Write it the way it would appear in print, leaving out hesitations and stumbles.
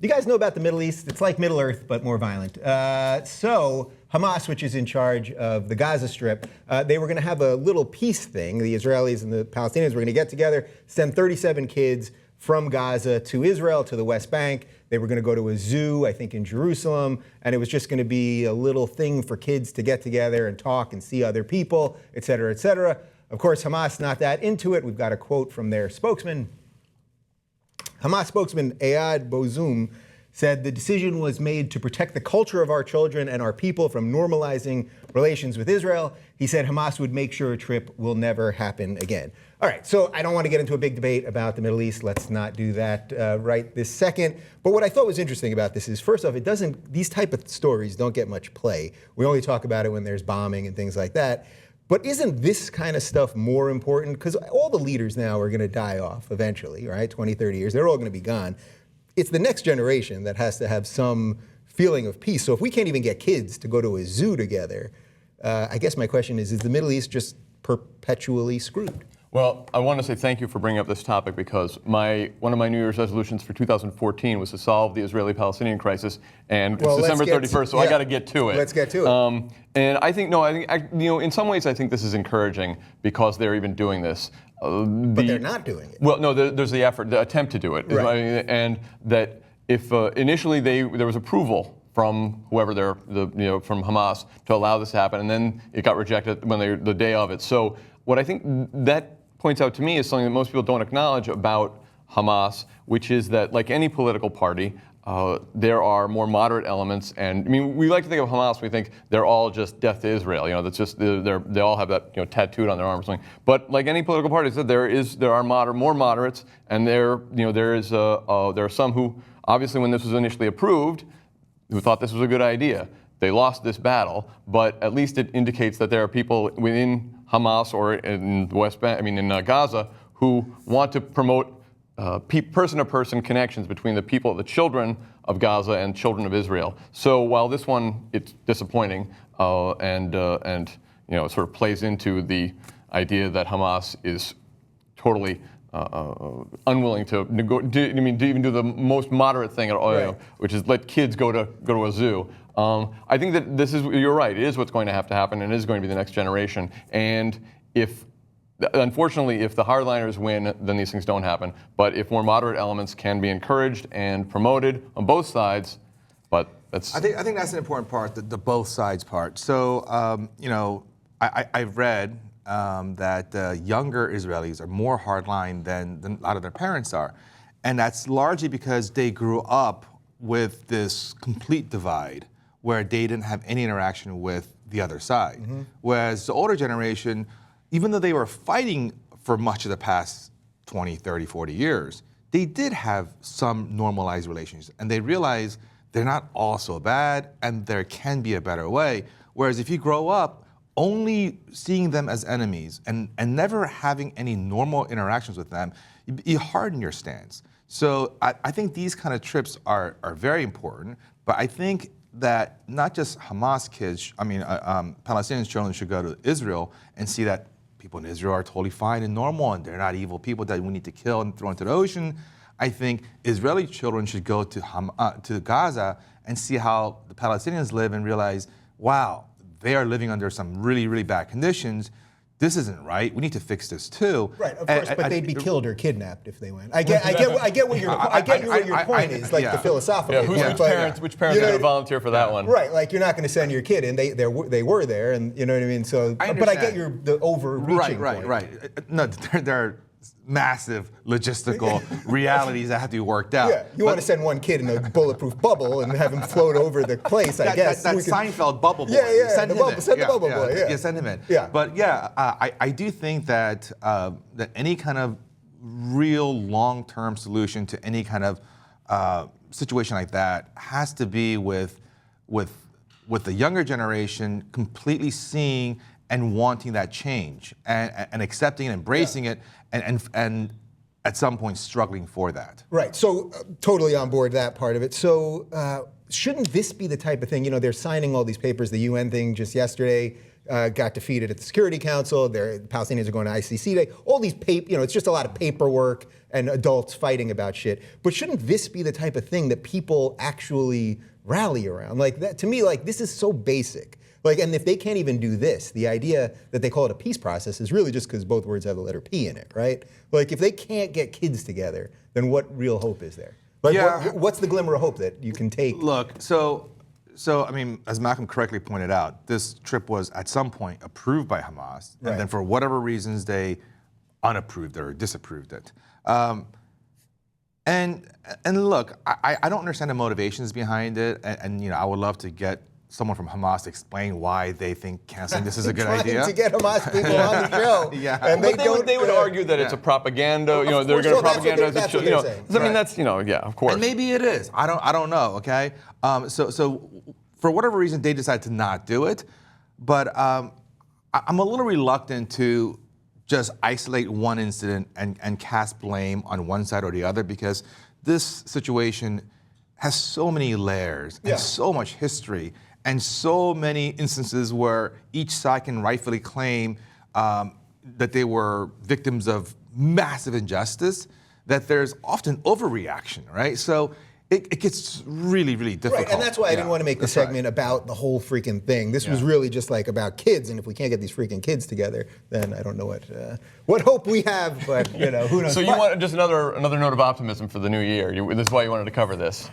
You guys know about the Middle East? It's like Middle Earth, but more violent. So Hamas, which is in charge of the Gaza Strip, they were going to have a little peace thing. The Israelis and the Palestinians were going to get together, send 37 kids from Gaza to Israel, to the West Bank. They were going to go to a zoo, I think, in Jerusalem, and it was just going to be a little thing for kids to get together and talk and see other people, et cetera, et cetera. Of course, Hamas not that into it. We've got a quote from their spokesman. Hamas spokesman Eyad Bozoum said the decision was made to protect the culture of our children and our people from normalizing relations with Israel. He said Hamas would make sure a trip will never happen again. All right, so I don't want to get into a big debate about the Middle East. Let's not do that right this second. But what I thought was interesting about this is, first off, these type of stories don't get much play. We only talk about it when there's bombing and things like that. But isn't this kind of stuff more important? Because all the leaders now are going to die off eventually, right? 20, 30 years, they're all going to be gone. It's the next generation that has to have some feeling of peace. So if we can't even get kids to go to a zoo together, I guess my question is the Middle East just perpetually screwed? Well, I want to say thank you for bringing up this topic, because one of my New Year's resolutions for 2014 was to solve the Israeli-Palestinian crisis, and it's December 31st, so I got to get to it. Let's get to it. And I think in some ways, I think this is encouraging because they're even doing this. But they're not doing it. Well, no, there's the effort, the attempt to do it, right. And that if initially there was approval from whoever from Hamas to allow this to happen, and then it got rejected when the day of it. So what I think that points out to me is something that most people don't acknowledge about Hamas, which is that, like any political party, there are more moderate elements. And I mean, we like to think of Hamas, we think they're all just death to Israel. That's just they all have that tattooed on their arm or something. But like any political party, there are more moderates, and there are some who, obviously, when this was initially approved, who thought this was a good idea. They lost this battle, but at least it indicates that there are people within Hamas or in the West Bank, in Gaza, who want to promote person-to-person connections between the people, the children of Gaza and children of Israel. So while this one, it's disappointing, and it sort of plays into the idea that Hamas is totally unwilling to even do the most moderate thing at all, right, which is let kids go to a zoo. I think that you're right, it is what's going to have to happen, and it is going to be the next generation. And unfortunately, if the hardliners win, then these things don't happen. But if more moderate elements can be encouraged and promoted on both sides, but that's... I think that's an important part, the both sides part. So, I've read that younger Israelis are more hardline than a lot of their parents are. And that's largely because they grew up with this complete divide where they didn't have any interaction with the other side. Mm-hmm. Whereas the older generation, even though they were fighting for much of the past 20, 30, 40 years, they did have some normalized relations. And they realized they're not all so bad, and there can be a better way. Whereas if you grow up only seeing them as enemies and never having any normal interactions with them, you harden your stance. So I think these kind of trips are very important, but I think that not just Hamas kids, Palestinian children should go to Israel and see that people in Israel are totally fine and normal, and they're not evil people that we need to kill and throw into the ocean. I think Israeli children should go to Gaza and see how the Palestinians live and realize, wow, they are living under some really, really bad conditions. This isn't right. We need to fix this too. Right, of course, but they'd be killed or kidnapped if they went. I get what your point is, like the philosophical. Yeah, which parents are going to volunteer for that one? Right, like you're not going to send your kid, and they were there, and you know what I mean. So, but I get the overreaching point. Right. No, there are massive logistical realities that have to be worked out. Yeah, you want to send one kid in a bulletproof bubble and have him float over the place, I guess. That Seinfeld bubble boy. Yeah, send the bubble boy. Yeah, send him in. Yeah. But I do think that that any kind of real long-term solution to any kind of situation like that has to be with the younger generation completely seeing and wanting that change and accepting and embracing it and at some point struggling for that. Right, so totally on board that part of it. So shouldn't this be the type of thing, they're signing all these papers, the UN thing just yesterday, got defeated at the Security Council. The Palestinians are going to ICC today. All these it's just a lot of paperwork and adults fighting about shit. But shouldn't this be the type of thing that people actually rally around? Like that, to me, like this is so basic. Like, and if they can't even do this, the idea that they call it a peace process is really just because both words have the letter P in it, right? Like, if they can't get kids together, then what real hope is there? Like, what's the glimmer of hope that you can take? Look, so I mean, as Malcolm correctly pointed out, this trip was at some point approved by Hamas, and then for whatever reasons they unapproved or disapproved it. And look, I don't understand the motivations behind it, and you know, I would love to get someone from Hamas to explain why they think canceling this is a good idea. To get Hamas people on the show. Yeah. And they would argue that it's a propaganda. You know, they're going to propagandize the show. You know, I mean, that's yeah, of course. And maybe it is. I don't know. Okay. So for whatever reason, they decided to not do it. But I'm a little reluctant to just isolate one incident and cast blame on one side or the other, because this situation has so many layers and so much history, and so many instances where each side can rightfully claim that they were victims of massive injustice, that there's often overreaction, right? So it gets really, really difficult. Right, and that's why I didn't want to make the segment about the whole freaking thing. This was really just like about kids, and if we can't get these freaking kids together, then I don't know what hope we have, but you know, who knows. So you want just another note of optimism for the new year. This is why you wanted to cover this.